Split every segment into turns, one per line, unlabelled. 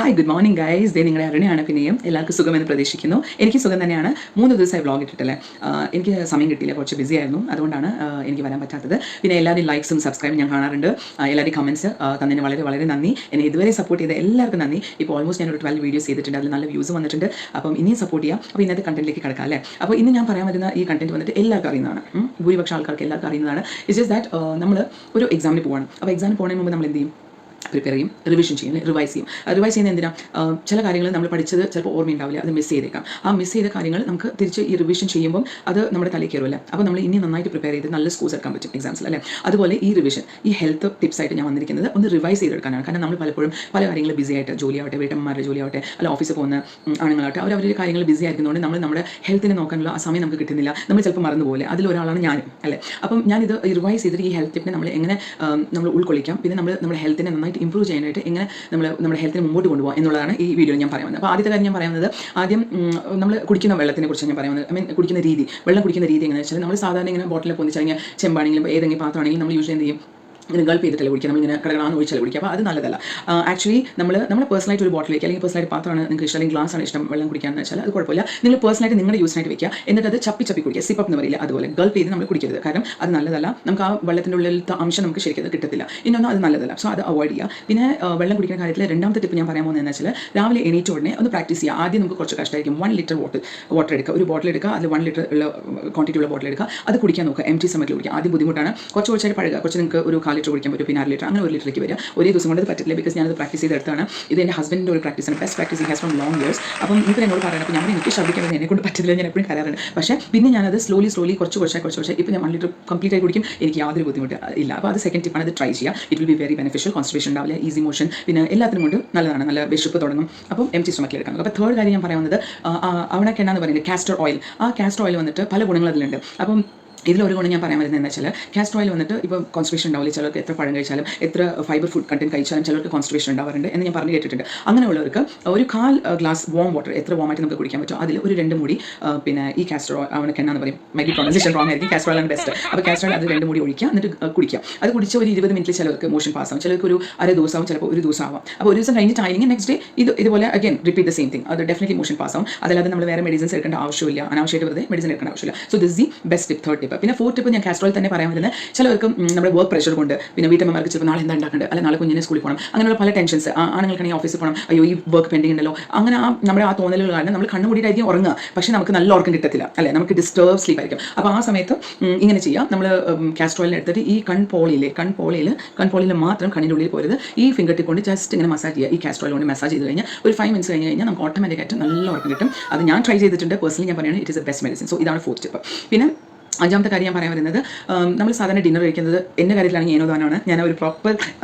Hi good morning guys. ദേ നിങ്ങളുടെ അരുണയാണ്. പിന്നെയും എല്ലാവർക്കും സുഖമെന്ന് പ്രതീക്ഷിക്കുന്നു. എനിക്ക് സുഖം തന്നെയാണ്. 3 ദിവസമായി വ്ളോഗ് ഇട്ടിട്ടല്ലേ. എനിക്ക് സമയം കിട്ടിയില്ല, കുറച്ച് ബിസി ആയിരുന്നു, അതുകൊണ്ടാണ് എനിക്ക് വരാൻ പറ്റാത്തത്. പിന്നെ എല്ലാവരുടെയും ലൈക്സും സബ്സ്ക്രൈബും ഞാൻ കാണാറുണ്ട്. എല്ലാവരുടെയും കമൻറ്റ്സ് തന്നതിന് വളരെ വളരെ നന്ദി. എന്നെ ഇതുവരെ സപ്പോർട്ട് ചെയ്ത എല്ലാവർക്കും നന്ദി. ഇപ്പോൾ ഓൾമോസ്റ്റ് ഞാനൊരു 12 വീഡിയോസ് ചെയ്തിട്ടുണ്ട്, അതിൽ നല്ല വ്യൂസ് വന്നിട്ടുണ്ട്. അപ്പം ഇനിയും സപ്പോർട്ട് ചെയ്യാം. അപ്പോൾ ഇന്നത്തെ കണ്ടന്റിലേക്ക് കിടക്കാം അല്ലേ. അപ്പോൾ ഇന്ന് ഞാൻ പറയാൻ വരുന്ന ഈ കണ്ടന്റ് വന്നിട്ട് എല്ലാവർക്കും അറിയുന്നതാണ്, ഭൂരിപക്ഷം ആൾക്കാർക്ക് എല്ലാവർക്കും അറിയുന്നതാണ്. ഇറ്റ്സ് ജസ്റ്റ് ദാറ്റ് നമ്മൾ ഒരു എക്സാമിന് പോവാണ്. അപ്പോൾ എക്സാമിന് പോകുന്നതിന് മുമ്പ് നമ്മൾ എന്ത് ചെയ്യും? പ്രിപ്പയർ ചെയ്യും, റിവിഷൻ ചെയ്യും, റിവൈസ് ചെയ്യും. റിവൈസ് ചെയ്യുന്ന എന്തിനാ? ചില കാര്യങ്ങൾ നമ്മൾ പഠിച്ചത് ചിലപ്പോൾ ഓർമ്മയുണ്ടാവില്ല, അത് മിസ് ചെയ്തേക്കാം. ആ മിസ് ചെയ്ത കാര്യങ്ങൾ നമുക്ക് തിരിച്ച് ഈ റിവിഷൻ ചെയ്യുമ്പോൾ അത് നമ്മുടെ തലയിൽ കയറുമല്ല. അപ്പോൾ നമ്മൾ ഇനി നന്നായിട്ട് പ്രിപ്പയർ ചെയ്ത് നല്ല സ്കോർസ് എടുക്കാൻ പറ്റും എക്സാംസിൽ അല്ലേ. അതുപോലെ ഈ റിവിഷൻ, ഈ ഹെൽത്ത് ടിപ്സ് ആയിട്ട് ഞാൻ വന്നിരിക്കുന്നത് ഒന്ന് റിവൈസ് ചെയ്തെടുക്കാനാണ്. കാരണം നമ്മൾ പലപ്പോഴും പല കാര്യങ്ങൾ ബിസി ആയിട്ട്, ജോലിയാവട്ടെ, വീട്ടമ്മമാരുടെ ജോലിയാവട്ടെ, അല്ല ഓഫീസിൽ പോകുന്ന ആണുങ്ങളാവട്ടെ, അവരുടെ കാര്യങ്ങൾ ബിസി ആയിരിക്കുന്നതുകൊണ്ട് നമ്മൾ നമ്മുടെ ഹെൽത്തിനെ നോക്കാനുള്ള ആ സമയം നമുക്ക് കിട്ടുന്നില്ല. നമ്മൾ ചിലപ്പോൾ മറന്നുപോലെ. അതിലൊരാളാണ് ഞാനും അല്ലേ. അപ്പം ഞാനിത് റിവൈസ് ചെയ്തിട്ട് ഈ ഹെൽത്ത് ടിപ്പിനെ നമ്മൾ എങ്ങനെ നമ്മൾ ഉൾക്കൊള്ളിക്കാം, പിന്നെ നമ്മുടെ ഹെൽത്തിനെ നന്നായിട്ട് ഇമ്പ്രൂവ് ചെയ്യാനായിട്ട് എങ്ങനെ നമ്മുടെ ഹെൽത്തിനെ മുമ്പോട്ട് കൊണ്ടുപോകാം എന്നുള്ളതാണ് ഈ വീഡിയോയിൽ ഞാൻ പറയുന്നത്. അപ്പോൾ ആദ്യത്തെ കാര്യം ഞാൻ പറയുന്നത്, ആദ്യം നമ്മൾ കുടിക്കുന്ന വെള്ളത്തിനെ കുറിച്ച് ഞാൻ പറയുന്നത്. കുടിക്കുന്ന രീതി, വെള്ളം കുടിക്കുന്ന രീതി എങ്ങനെയാണെന്ന് വെച്ചാൽ, നമ്മൾ സാധാരണ ഇങ്ങനെ ബോട്ടിൽ പൊന്നിച്ചല്ലെങ്കിൽ ചെമ്പാണെങ്കിലും ഏതെങ്കിലും പാത്രമാണെങ്കിലും നമ്മൾ യൂസ് എന്ത് ചെയ്യും? ഇങ്ങനെ ഗൾപ്പ് ചെയ്തിട്ടല്ലേ കുടിക്കുക, നമ്മളിങ്ങനെ കടകളാന്ന് ഒഴിച്ചാൽ കുടിക്കുക. അപ്പോൾ അത് നല്ലതല്ല. ആക്ച്വലി നമ്മൾ പേഴ്സണലായിട്ട് ഒരു ബോട്ടിൽ വയ്ക്കുക, അല്ലെങ്കിൽ പേഴ്സണലായിട്ട് പാത്രമാണ് നിങ്ങൾക്ക് ഇഷ്ടം, അല്ലെങ്കിൽ ഗ്ലാസ് ആണ് ഇഷ്ടം വെള്ളം കുടിക്കാന്ന് വെച്ചാൽ അത് കുഴപ്പമില്ല. നിങ്ങൾ പേഴ്സണലായിട്ട് നിങ്ങളുടെ യൂസിനായിട്ട് വയ്ക്കുക. എന്നിട്ട് അത് ചപ്പി കുടിക്കുക. സിപ്പ് എന്ന് പറയില്ല, അതുപോലെ ഗൾപ്പ് ചെയ്ത് നമ്മൾ കുടിക്കരുത്. കാരണം അത് നല്ലതല്ല. നമുക്ക് ആ വെള്ളത്തിൻ്റെ ഉള്ളിലത്തെ അംശം നമുക്ക് ശരിക്കും കിട്ടത്തില്ല. ഇന്നൊന്നും അത് നല്ലതല്ല. സോ അത് അവോയ്ഡ് ചെയ്യുക. പിന്നെ വെള്ളം കുടിക്കുന്ന കാര്യത്തിൽ രണ്ടാമത്തെ ടിപ്പ് ഞാൻ പറയാൻ പോകുന്നതെന്ന് വെച്ചാൽ, രാവിലെ എണീറ്റ ഉടനെ ഒന്ന് പ്രാക്ടീസ് ചെയ്യുക. ആദ്യം നമുക്ക് കുറച്ച് കഷ്ടമായിരിക്കും. 1 ലിറ്റർ വാട്ടർ എടുക്കുക, ഒരു ബോട്ടിൽ എടുക്കുക, അതിൽ 1 ലിറ്റർ ഉള്ള ക്വാണ്ടിറ്റി ഉള്ള ബോട്ടിൽ എടുക്കുക, അത് കുടിക്കാൻ നോക്കുക. എംറ്റി സമയത്ത് കുടിക്കുക. ആദ്യം ബുദ്ധിമുട്ടാണ്, കുറച്ചായിട്ട് പഴകുക. കുറച്ച് നിങ്ങൾക്ക് ഒരു 1/4 ലിറ്റർ കുടിക്കാൻ പറ്റും, പിന്നെ 1/2 ലിറ്റർ, അങ്ങനെ 1 ലിറ്ററിലേക്ക് വരിക. ഒരേ ദിവസം കൊണ്ട് അത് പറ്റില്ല. ബിക്കോസ് ഞാനത് പ്രാക്ടീസ് ചെയ്തെടുത്താണ്. ഇത് എൻ്റെ ഹസ്ബൻഡിൻ്റെ ഒരു പ്രാക്ടീസാണ്, best practice has from long years. അപ്പം ഇപ്പോൾ എന്നോട് പറയണം. അപ്പോൾ എനിക്ക് ശ്രദ്ധിക്കുന്നത് എന്നെ കൊണ്ട് പറ്റില്ല, ഞാൻ എപ്പോഴും കരാറുണ്ട്. പക്ഷേ പിന്നെ ഞാനത് സ്ലോലി കുറച്ച് ഇപ്പോൾ ഞാൻ 1 ലിറ്റർ കംപ്ലീറ്റ് ആയി കുടിക്കും, എനിക്ക് യാതൊരു ബുദ്ധിമുട്ട് ഇല്ല. അപ്പോൾ അത് സെക്കൻഡ് ടിപ്പാണ്, അത് ട്രൈ ചെയ്യുക. It will be very beneficial. Constipation ഉണ്ടാവില്ല, ഈസി മോഷൻ, പിന്നെ എല്ലാത്തിനും കൊണ്ട് നല്ലതാണ്, നല്ല വിശപ്പ് തുടങ്ങും. അപ്പം എംറ്റി സ്റ്റൊമക്കിൽ എടുക്കാം. അപ്പോൾ തേർഡ് കാര്യം ഞാൻ പറയുന്നത്, അവണക്കെണ്ണ എന്ന് പറയുന്നത് കാസ്റ്റർ ഓയിൽ. ആ കാസ്റ്റർ ഓയിൽ വന്നിട്ട് പല ഗുണങ്ങൾ അതിലുണ്ട്. അപ്പം ഇതിലൊരു ഗുണം ഞാൻ പറയാൻ വരുന്നത് എന്താ വെച്ചാൽ, കാസ്റ്റർ ഓയിൽ വന്നിട്ട് ഇപ്പോൾ കോൺസ്റ്റിപ്പേഷൻ ഉണ്ടാവില്ല. ചിലർക്ക് എത്ര പഴം കഴിച്ചാലും എത്ര ഫൈബർ ഫുഡ് കണ്ടന്റ് കഴിച്ചാലും ചിലർക്ക് കോൺസ്റ്റിപ്പേഷൻ ഉണ്ടാവാറുണ്ട് എന്ന് ഞാൻ പറഞ്ഞു കേട്ടിട്ടുണ്ട്. അങ്ങനെയുള്ളവർക്ക് ഒരു 1/4 ഗ്ലാസ് വാം വാട്ടർ, എത്ര വാമായിട്ട് നമുക്ക് കുടിക്കാൻ പറ്റും, അതിൽ ഒരു 2 മൂടി പിന്നെ ഈ കാസ്റ്റർ ഓയിൽ, അവനക്കെണ്ണ എന്ന് പറയും, മൈബി പ്രൊണൗൺസിയേഷൻ റോങ് ആയിരിക്കും, കാസ്റ്റർ ഓയിലാണ് ബെസ്റ്റ്. അപ്പോൾ കാസ്റ്റർ ഓയിൽ അത് 2 മൂടി ഒഴിക്കുക, എന്നിട്ട് കുടിക്കുക. അത് കുടിച്ച ഒരു 20 മിനിറ്റിൽ ചിലർക്ക് മോഷൻ പാസ് ആവും, ചിലർക്ക് ഒരു അര ദിവസമാവും, ചിലപ്പോൾ ഒരു ദിവസം ആവാം. അപ്പോൾ ഒരു ദിവസം കഴിഞ്ഞിട്ടാണെങ്കിൽ നെക്സ്റ്റ് ഡേ ഇതുപോലെ again repeat the same thing. അത് ഡെഫിനറ്റ്ലി മോഷൻ പാസ് ആവും. അതല്ലാതെ നമ്മൾ വേറെ മെഡിസിൻസ് എടുക്കേണ്ട ആവശ്യമില്ല, അനാവശ്യമായിട്ട് വെറുതെ മെഡിസിൻ എടുക്കേണ്ട ആവശ്യമില്ല. So this the best tip, third tip. പിന്നെ ഫോർത്ത് ടിപ്പ് ഞാൻ കാസ്റ്റർ ഓയിൽ തന്നെ പറയാൻ വരുന്നത്, ചിലർക്ക് നമ്മുടെ വർക്ക് പ്രഷർ കൊണ്ട്, പിന്നെ വീട്ടമ്മമാർക്ക് ചിലപ്പോൾ നാളെ എന്താ ഉണ്ടാക്കേണ്ടത്, അല്ലെങ്കിൽ നാളെ കുഞ്ഞിനെ സ്കൂളിൽ പോകണം, അങ്ങനെയുള്ള പല ടെൻഷൻസ്, ആണുങ്ങൾക്കാണെങ്കിൽ ഓഫീസിൽ പോകണം, അയ്യോ ഈ വർക്ക് പെൻഡിങ് ഉണ്ടല്ലോ, അങ്ങനെ നമ്മുടെ ആ തോന്നലുകൾ കാരണം നമ്മൾ കണ്ണു മൂടിയിട്ടായിരിക്കും ഉറങ്ങുക, പക്ഷേ നമുക്ക് നല്ല ഉറക്കം കിട്ടത്തില്ല അല്ലേ, നമുക്ക് ഡിസ്റ്റർബ് സ്ലീപ്പ് ആയിരിക്കും. അപ്പോൾ ആ സമയത്ത് ഇങ്ങനെ ചെയ്യാം. നമ്മൾ കാസ്റ്റർ ഓയിലിനെ എടുത്തിട്ട് ഈ കൺപോളിയിൽ മാത്രം, കണ്ണിൻ്റെ ഉള്ളിൽ പോരുത്, ഈ ഫിംഗർ ടിപ്പ് കൊണ്ട് ജസ്റ്റ് ഇങ്ങനെ മസാജ് ചെയ്യുക. ഈ കാസ്റ്റർ ഓയിൽ കൊണ്ട് മസാജ് ചെയ്ത് കഴിഞ്ഞാൽ ഒരു 5 മിനിറ്റ്സ് കഴിഞ്ഞാൽ നമുക്ക് ഓട്ടോമാറ്റിക്കായിട്ട് നല്ല ഉറക്കം കിട്ടും. അത് ഞാൻ ട്രൈ ചെയ്തിട്ടുണ്ട്, പേഴ്സണലി ഞാൻ പറയുന്നത് it is A best medicine. So ഇതാണ് ഫോർത്ത് ടിപ്പ്. പിന്നെ അഞ്ചാമത്തെ കാര്യം ഞാൻ പറയാൻ വരുന്നത്, നമ്മൾ സാധാരണ ഡിന്നർ കഴിക്കുന്നത്, എൻ്റെ കാര്യത്തിലാണെങ്കിൽ ഏനോദാനമാണ്. ഞാൻ ഒരു പ്രോപ്പർ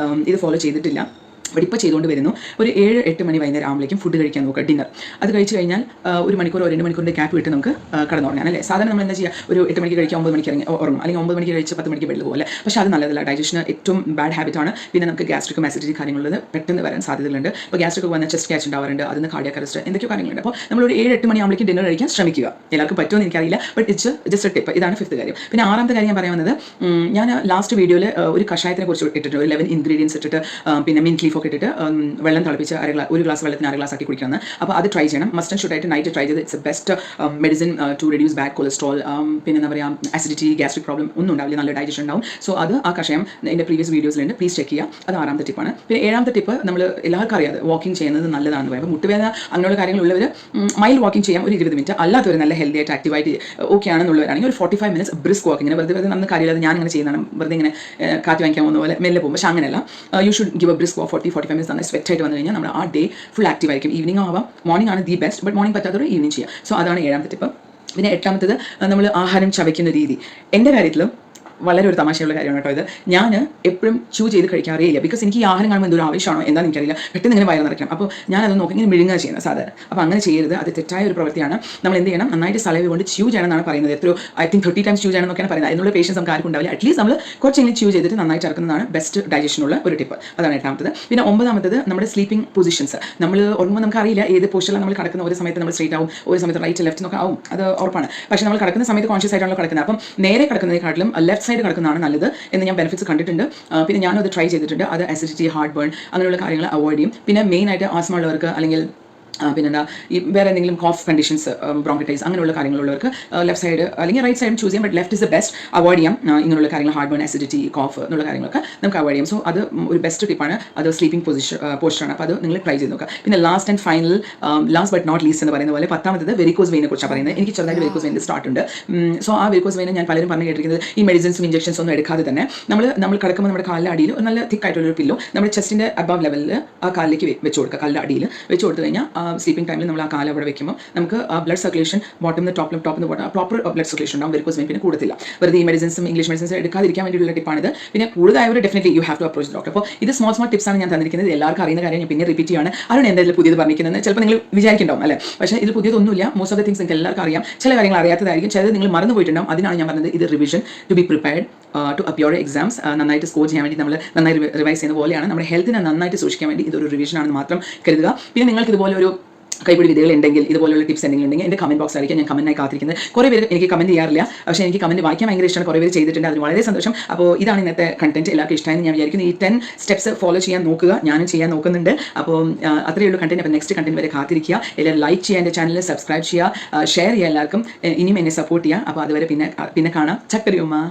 ഇത് ഫോളോ ചെയ്തിട്ടില്ല, ബട്ട് ഇപ്പോൾ ചെയ്തുകൊണ്ട് വരുന്നു. ഒരു 7-8 മണി വൈകുന്നേരം ആകുമ്പോഴേക്കും ഫുഡ് കഴിക്കാൻ നോക്കുക, ഡിന്നർ. അത് കഴിച്ച് കഴിഞ്ഞാൽ 1 മണിക്കൂറോ 2 മണിക്കൂറിൻ്റെ ഗ്യാപ്പ് വിട്ട് നമുക്ക് കിടന്നുറങ്ങാൻ അല്ലേ. സാധാരണ നമ്മൾ എന്താ ചെയ്യുക, ഒരു 8 മണിക്ക് കഴിക്കുക, 9 മണിക്ക് ഉറങ്ങും, അല്ലെങ്കിൽ 9 മണിക്ക് കഴിച്ച് 10 മണിക്ക് വെള്ളം പോകും അല്ലേ. പക്ഷേ അത് നല്ലതല്ല, ഡൈജഷന് ഏറ്റവും ബാഡ് ഹാബിറ്റാണ്. പിന്നെ നമുക്ക് ഗ്യാസ്ട്രിക്കും ആസിഡിറ്റി കാര്യങ്ങളുള്ളത് പെട്ടെന്ന് വരാൻ സാധ്യതകളുണ്ട്. ഇപ്പോൾ ഗ്യാസ്ട്രിക് വന്ന ചെസ്റ്റ് ക്യാച്ച് ഉണ്ടാവാറുണ്ട്, അതിന് കാർഡിയാക് അറസ്റ്റ്, എന്തൊക്കെയോ കാര്യങ്ങളുണ്ട്. അപ്പോൾ നമ്മളൊരു 7-8 മണി ആകുമ്പോഴേക്കും ഡിന്നർ കഴിക്കാൻ ശ്രമിക്കുക. എല്ലാവർക്കും പറ്റുമെന്ന് എനിക്കറിയില്ല, but it's just A tip. ഇതാണ് ഫിഫ്ത്ത് കാര്യം. പിന്നെ ആറാമത്തെ കാര്യം ഞാൻ പറയാൻ വന്നത്, ഞാൻ ലാസ്റ്റ് വീഡിയോയിൽ ഒരു കഷായത്തിനെ കുറിച്ച് ഇട്ടിട്ട്, 11 ഇൻഗ്രീഡിയൻസ് ഇട്ടിട്ട്, പിന്നെ മിൻറ്റ് ലീഫ് ഒക്കെ ഇട്ടിട്ട് വെള്ളം തിളപ്പിച്ച് ഒരു ഗ്ലാസ് വെള്ളത്തിന് 1/2 ഗ്ലാസ് ആക്കി കുടിക്കണം. അപ്പോൾ അത് ട്രൈ ചെയ്യണം, മസ്റ്റ് ആൻഡ് ഷുഡ് ആയിട്ട് നൈറ്റ് ട്രൈ ചെയ്ത്. It's a best medicine to reduce bad cholesterol, പിന്നെ എന്താ പറയുക, ആസിഡിറ്റി, ഗ്യാസ്ട്രിക് പ്രോബ്ലം ഒന്നും ഉണ്ടാവില്ല, നല്ല ഡൈജഷൻ ഉണ്ടാവും. സോ അത് ആ കഷായം എൻ്റെ പ്രീവിയസ് വീഡിയോസിലുണ്ട്, പ്ലീസ് ചെക്ക് ചെയ്യുക. അത് ആറാമത്തെ ടിപ്പാണ്. പിന്നെ ഏഴാമത്തെ ടിപ്പ്, നമ്മൾ എല്ലാവർക്കും അറിയാതെ വാക്കിംഗ് ചെയ്യുന്നത് നല്ലതാണെന്ന് പറയുമ്പോൾ, മുട്ടുവേദന അങ്ങനെയുള്ള കാര്യങ്ങളുള്ളവർ മൈൽഡ് വാക്കിംഗ് ചെയ്യാം, ഒരു 20 മിനിറ്റ്. അല്ലാത്തവർ നല്ല ഹെൽത്തി ആയിട്ട് ആക്റ്റീവായിട്ട് ഓക്കെ ആണെന്നുള്ളവരാണെങ്കിൽ ഒരു 45 മിനിറ്റ്സ് ബ്രിസ്ക് വാക്കിങ്ങിന്, വെറുതെ നമുക്ക് കാര്യമില്ലാതെ ഞാൻ ഇങ്ങനെ ചെയ്യുന്നതാണ്, വെറുതെ ഇങ്ങനെ കാറ്റ് വാങ്ങിക്കാൻ പോകുന്ന പോലെ മെല്ലെ പോകും. പക്ഷേ അങ്ങനെയല്ല, you should give a brisk 40-45 minutes. തന്നെ സ്വെറ്റ് ആയിട്ട് വന്നു കഴിഞ്ഞാൽ നമ്മൾ ആ ഡേ ഫുൾ ആക്റ്റീവ് ആയിരിക്കും. ഈവനിങ് ആവാം, മോർണിംഗ് ആണ് ദി ബെസ്റ്റ്, ബട്ട് മോർണിംഗ് പറ്റാത്തവർ ഈവനിങ് ചെയ്യാം. സോ അതാണ് ഏഴാമത്തെ ടിപ്പ്. പിന്നെ എട്ടാമത്തേത്, നമ്മൾ ആഹാരം ചവയ്ക്കുന്ന രീതി. എൻ്റെ കാര്യത്തിൽ വളരെ ഒരു തമാശയുള്ള കാര്യമാണ് കേട്ടോ ഇത്. ഞാൻ എപ്പോഴും ചൂ ചെയ്ത് കഴിക്കാറേ ഇല്ല, ബിക്കോസ് എനിക്ക് ഈ ആഹാരം കാണുമ്പോൾ എന്തൊരു ആവശ്യമാണോ എന്താണെന്ന് എനിക്കറിയില്ല, പെട്ടെന്ന് ഇങ്ങനെ വയറ് നിറയ്ക്കണം. അപ്പോൾ ഞാനത് നോക്കി ഇങ്ങനെ മിഴുങ്ങുക ചെയ്യുന്നത് സാധാരണ. അപ്പോൾ അങ്ങനെ ചെയ്യരുത്, അത് തെറ്റായ ഒരു പ്രവൃത്തിയാണ്. നമ്മൾ എന്ത് ചെയ്യണം, നന്നായിട്ട് സലൈവ കൊണ്ട് ച്യൂ ചെയ്യണം എന്നാണ് പറയുന്നത്. എത്രയോ I think 30 times ച്യൂ ചെയ്യണം എന്നൊക്കെയാണ് പറയുന്നത്. അതിനുള്ള പേഷ്യൻസ് നമുക്ക് ആർക്കും ഉണ്ടാവില്ല. അറ്റ്ലീസ്റ്റ് നമ്മൾ കുറച്ചെങ്കിലും ച്യൂ ചെയ്തിട്ട് നന്നായിട്ട് ഇറക്കുന്നതാണ് ബെസ്റ്റ് ഡൈജഷനുള്ള ഒരു ടിപ്പ്. അതാണ് എട്ടാമത്തത്. പിന്നെ ഒമ്പതാമത്തത്, നമ്മുടെ സ്ലീപ്പിംഗ് പൊസിഷൻസ്. നമ്മൾ ഉറങ്ങുമ്പോൾ നമുക്കറിയില്ല ഏത് പൊസിഷനിലാണ് നമ്മൾ കിടക്കുന്ന. ഒരു സമയത്ത് നമ്മൾ സ്ട്രേറ്റ് ആവും, ഒരു സമയത്ത് റൈറ്റ് ലെഫ്റ്റ് എന്നൊക്കെ ആവും, അത് ഉറപ്പാണ്. പക്ഷേ നമ്മൾ കിടക്കുന്ന സമയത്ത് കോൺഷ്യസ് ആയിട്ടാണല്ലോ കിടക്കുന്നത്. അപ്പം നേരെ കിടക്കുന്നതിനെക്കാട്ടിലും ലെഫ്റ്റ് സൈഡ് കിടക്കുന്നതാണ് നല്ലത് എന്ന് ഞാൻ ബെനിഫിറ്റ്സ് കണ്ടിട്ടുണ്ട്. പിന്നെ ഞാനും അത് ട്രൈ ചെയ്തിട്ടുണ്ട്. അത് അസിഡിറ്റി, ഹാർട്ട് ബേൺ അങ്ങനെയുള്ള കാര്യങ്ങൾ അവോയ്ഡ് ചെയ്യും. പിന്നെ മെയിനായിട്ട് ആസ്മ ഉള്ളവർക്ക് അല്ലെങ്കിൽ പിന്നെന്താ ഈ വേറെ എന്തെങ്കിലും കോഫ് കണ്ടീഷൻസ്, ബ്രോങ്കൈറ്റിസ് അങ്ങനെയുള്ള കാര്യങ്ങളുള്ളവർക്ക് ലെഫ്റ്റ് സൈഡ് അല്ലെങ്കിൽ റൈറ്റ് സൈഡ് ചൂസ് ചെയ്യാം. But left is the best. Avoid ചെയ്യാം ഇങ്ങനെയുള്ള കാര്യങ്ങൾ, ഹാർട്ട് ബേൺ, അസിഡിറ്റി, കോഫ് എന്നുള്ള കാര്യങ്ങളൊക്കെ നമുക്ക് അവോയ്ഡ് ചെയ്യാം. സോ അത് ഒരു ബെസ്റ്റ് ടിപ്പാണ്. അത് സ്ലീപ്പിംഗ് പോസ്റ്ററാണ്. അപ്പോൾ അത് നിങ്ങൾ ട്രൈ ചെയ്ത് നോക്കുക. പിന്നെ last and final, last but not least എന്ന് പറയുന്ന പോലെ 10ാമത് വെരിക്കോസ് വെയിനെ കുറിച്ചാണ് പറയുന്നത്. എനിക്ക് ചെറുതായിട്ട് വെരിക്കോസ് വെയിൻ്റെ സ്റ്റാർട്ട് ഉണ്ട്. സോ ആ വെരിക്കോസ് വെയിനെ ഞാൻ പലരും പറഞ്ഞു കേട്ടിരിക്കുന്നത് ഈ മെഡിസിൻസും ഇഞ്ചക്ഷൻസും ഒന്നും എടുക്കാതെ തന്നെ നമ്മൾ കിടക്കുമ്പോൾ നമ്മുടെ കാലിൻ്റെ അടിയിൽ നല്ല തിക്കായിട്ടുള്ളൊരു പില്ലോ നമ്മുടെ ചെസ്റ്റിൻ്റെ അബവ് ലെവലിൽ ആ കാലിലേക്ക് വെച്ച് കൊടുക്കുക. കാലിൻ്റെ അടിയിൽ വെച്ച് കൊടുത്തു കഴിഞ്ഞാൽ സ്ലീപ്പിംഗ് ടൈമിൽ നമ്മൾ കാലം അവിടെ വെക്കുമ്പോൾ നമുക്ക് ആ blood circulation bottom top bottom proper blood circulation ഉണ്ടാവും. വെരിക്കോസ് വെയിൻ പിന്നെ കൂടത്തില്ല. വെറുതെ ഈ മെഡിസിൻസും ഇംഗ്ലീഷ് മെഡിസിൻസും എടുക്കാതിരിക്കാൻ വേണ്ടിയുള്ള ടിപ്പാണിത്. പിന്നെ കൂടുതലായവർ definitely you have to approach doctor. അപ്പോൾ ഇത് സ്മോൾ ടിപ്സാണ് ഞാൻ തന്നിരിക്കുന്നത്. എല്ലാവർക്കും അറിയുന്ന കാര്യം ഞാൻ പിന്നെ റിപ്പീറ്റ് ചെയ്യാണ്. അരുൺ എന്തെങ്കിലും പുതിയത് പറഞ്ഞിരിക്കുന്നത് ചിലപ്പോൾ നിങ്ങൾ വിചാരിക്കുന്നുണ്ടാവും അല്ലേ, പക്ഷേ ഇത് പുതിയതൊന്നുമില്ല. മോസ്റ്റ് ഓഫ് ദ തിങ്സ് നിങ്ങൾക്ക് എല്ലാവർക്കും അറിയാം. ചില കാര്യങ്ങൾ അറിയാത്തതായിരിക്കും, ചിലത് നിങ്ങൾ മറന്നു പോയിട്ടുണ്ടാവും. അതിനാണ് ഞാൻ പറഞ്ഞത് ഇത് revision to be prepared to appear exams. നന്നായിട്ട് സ്കോർ ചെയ്യാൻ വേണ്ടി നമ്മൾ നന്നായി റിവൈസ് ചെയ്യുന്ന പോലെയാണ്. നമ്മുടെ ഹെൽത്തിനെ നന്നായിട്ട് സൂക്ഷിക്കാൻ വേണ്ടി ഇതൊരു റിവിഷനാണെന്ന് മാത്രം കരുതുക. പിന്നെ നിങ്ങൾക്ക് ഇതുപോലെ ഒരു കൈപിടി വിദ്യകൾ ഉണ്ടെങ്കിൽ, ഇതുപോലുള്ള ടിപ്സ് എന്തെങ്കിലും ഉണ്ടെങ്കിൽ എൻ്റെ കമന്റ് ബോക്സ് ആയിരിക്കും. ഞാൻ കമന്റായി കാത്തിരിക്കുന്നത്. കുറേ പേര് എനിക്ക് കമന്റ് ചെയ്യാറില്ല, പക്ഷേ എനിക്ക് കമന്റ് വായിക്കാൻ ഭയങ്കര ഇഷ്ടമാണ്. കുറേ പേര് ചെയ്തിട്ടുണ്ട്, അതിന് വളരെ സന്തോഷം. അപ്പോൾ ഇതാണ് ഇന്നത്തെ കണ്ടന്റ്. എല്ലാവർക്കും ഇഷ്ടമായെന്ന് ഞാൻ വിചാരിക്കുന്നു. ഈ 10 സ്റ്റെപ്സ് ഫോളോ ചെയ്യാൻ നോക്കുക. ഞാനും ചെയ്യാൻ നോക്കുന്നുണ്ട്. അപ്പോൾ അത്രയേ ഉള്ളൂ കണ്ടന്റ്. അപ്പോൾ നെക്സ്റ്റ് കണ്ടന്റ് വരെ കാത്തിരിക്കുക. എല്ലാവരും ലൈക്ക് ചെയ്യുക, എൻ്റെ ചാനൽ സബ്സ്ക്രൈബ് ചെയ്യുക, ഷെയർ ചെയ്യുക. എല്ലാവർക്കും ഇനിയും എന്നെ സപ്പോർട്ട് ചെയ്യുക. അപ്പോൾ അതുവരെ പിന്നെ കാണാം. ചക്കരി ഉമ്മ.